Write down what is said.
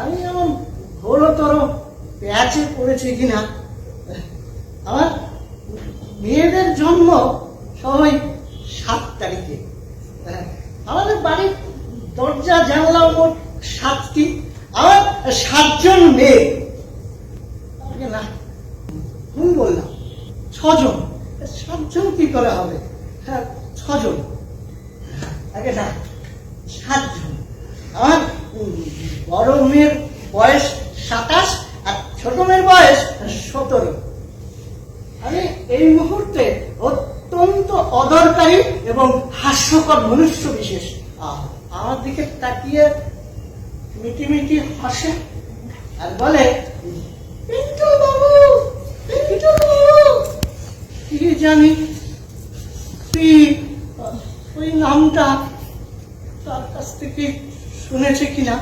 আমি এমন ঘোরতর প্যাচে পড়েছি কিনা। আমার মেয়েদের জন্ম সবাই 7 তারিখে। আমাদের বাড়ির দরজা জানলা মোট 7টি। আমার 7 জন মেয়ে। না, ভুল বললাম, 6 জন। 7 জন কি করে হবে? হ্যাঁ, 6 জন। আগে না, 7 জন। আমার বড় মেয়ের বয়স 27 আর ছোট মেয়ের বয়স 17। আমি এই মুহূর্তে অত্যন্ত অদরকারি এবং হাস্যকর মনুষ্য বিশেষ। আমার দিকে তাকিয়ে মিটি মিটি হাসে আর বলে, পিন্টু বাবু, পিন্টু বাবু। কি জানি তুই ওই নামটা তার কাছ থেকে শুনেছে কিনা।